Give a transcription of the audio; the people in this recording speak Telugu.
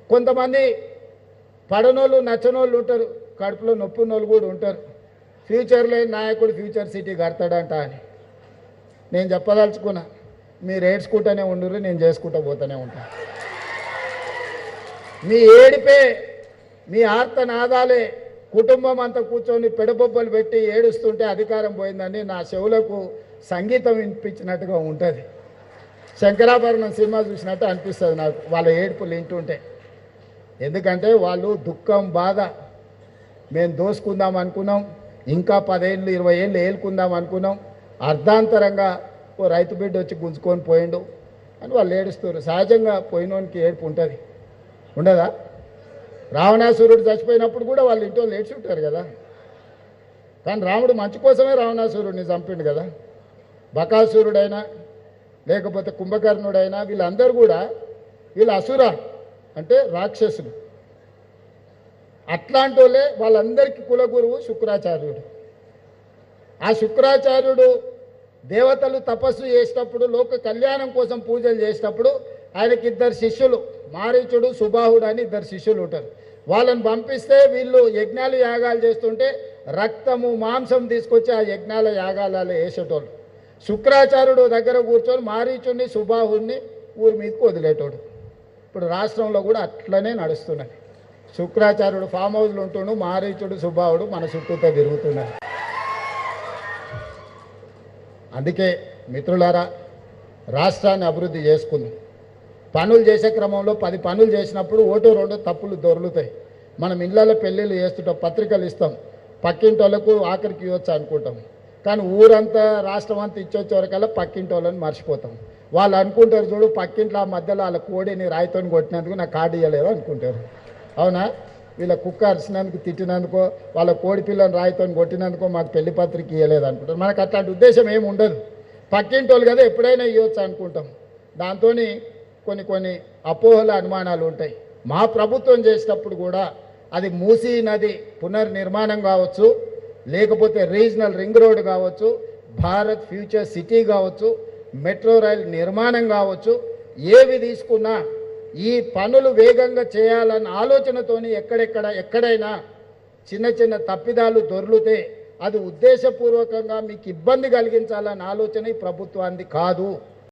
కొంతమంది పడనోళ్ళు నచ్చనోళ్ళు ఉంటారు, కడుపులో నొప్పున్నోళ్ళు కూడా ఉంటారు. ఫ్యూచర్లో నాయకుడు ఫ్యూచర్ సిటీ కడతాడంట అని నేను చెప్పదలుచుకున్నా. మీరు ఏడ్చుకుంటూనే ఉండరు, నేను చేసుకుంటూ పోతూనే ఉంటాను. మీ ఏడిపే, మీ ఆర్తనాదాలే కుటుంబం అంతా కూర్చొని పెడబొబ్బలు పెట్టి ఏడుస్తుంటే అధికారం పోయిందని నా చెవులకు సంగీతం వినిపించినట్టుగా ఉంటుంది. శంకరాభరణం సినిమా చూసినట్టు అనిపిస్తుంది నాకు వాళ్ళ ఏడుపులు వింటుంటే. ఎందుకంటే వాళ్ళు దుఃఖం, బాధ, మేము దోసుకుందాం అనుకున్నాం, ఇంకా 10 ఏళ్ళు 20 ఏళ్ళు ఏలుకుందాం అనుకున్నాం, అర్ధాంతరంగా ఓ రైతు బిడ్డ వచ్చి గుంజుకొని పోయిండు అని వాళ్ళు ఏడుస్తారు. సహజంగా పోయినోనికి ఏడుపు ఉంటుంది, ఉండదా? రావణాసురుడు చచ్చిపోయినప్పుడు కూడా వాళ్ళు ఇంట్లో లేచి ఉంటారు కదా. కానీ రాముడు మంచి కోసమే రావణాసురుడిని చంపిండు కదా. బకాసురుడైనా లేకపోతే కుంభకర్ణుడైనా వీళ్ళందరూ కూడా వీళ్ళు అసుర అంటే రాక్షసులు. అట్లాంటి వాళ్ళే వాళ్ళందరికీ కులగురువు శుక్రాచార్యుడు. ఆ శుక్రాచార్యుడు దేవతలు తపస్సు చేసేటప్పుడు, లోక కళ్యాణం కోసం పూజలు చేసేటప్పుడు ఆయనకి 2 శిష్యులు, మారీచుడు, సుబాహుడు అని 2 శిష్యులు ఉంటారు. వాళ్ళని పంపిస్తే వీళ్ళు యజ్ఞాలు యాగాలు చేస్తుంటే రక్తము మాంసం తీసుకొచ్చి ఆ యజ్ఞాల యాగాలలో వేసేటోళ్ళు. శుక్రాచార్యుడు దగ్గర కూర్చొని మారీచుడిని సుబాహుడిని ఊరి మీదకి వదిలేటోడు. ఇప్పుడు రాష్ట్రంలో కూడా అట్లనే నడుస్తున్నది. శుక్రాచార్యుడు ఫామ్ హౌస్లు ఉంటుండు, మారీచుడు సుబాహుడు మన చుట్టూతో తిరుగుతున్నారు. అందుకే మిత్రులారా, రాష్ట్రాన్ని అభివృద్ధి చేసుకుందాం. పనులు చేసే క్రమంలో 10 పనులు చేసినప్పుడు 1-2 తప్పులు దొరుకుతాయి. మనం ఇళ్ళలో పెళ్ళిళ్ళు చేస్తుంటాం, పత్రికలు ఇస్తాం, పక్కింటి వాళ్ళకు ఆఖరికి ఇవ్వచ్చు అనుకుంటాం. కానీ ఊరంతా రాష్ట్రం అంతా ఇచ్చొచ్చే వరకల్లా పక్కింటి వాళ్ళని మర్చిపోతాం. వాళ్ళు అనుకుంటారు, చూడు పక్కింట్లో ఆ మధ్యలో వాళ్ళ కోడిని రాయితోని కొట్టినందుకు నాకు కార్డు ఇవ్వలేదు అనుకుంటారు. అవునా? వీళ్ళ కుక్క అరిచినందుకు, తిట్టినందుకో, వాళ్ళ కోడి పిల్లని రాయితోని కొట్టినందుకో మాకు పెళ్లి పత్రిక ఇవ్వలేదు అనుకుంటారు. మనకు అట్లాంటి ఉద్దేశం ఏమి ఉండదు. పక్కింటి వాళ్ళు కదా ఎప్పుడైనా ఇవ్వచ్చు అనుకుంటాం. దాంతో కొన్ని అపోహల అనుమానాలు ఉంటాయి. మా ప్రభుత్వం చేసేటప్పుడు కూడా అది మూసీ నది పునర్నిర్మాణం కావచ్చు, లేకపోతే రీజనల్ రింగ్ రోడ్ కావచ్చు, భారత్ ఫ్యూచర్ సిటీ కావచ్చు, మెట్రో రైల్ నిర్మాణం కావచ్చు, ఏవి తీసుకున్నా ఈ పనులు వేగంగా చేయాలన్న ఆలోచనతోని ఎక్కడైనా చిన్న తప్పిదాలు దొర్లితే అది ఉద్దేశపూర్వకంగా మీకు ఇబ్బంది కలిగించాలన్న ఆలోచన ఈ ప్రభుత్వానికి కాదు.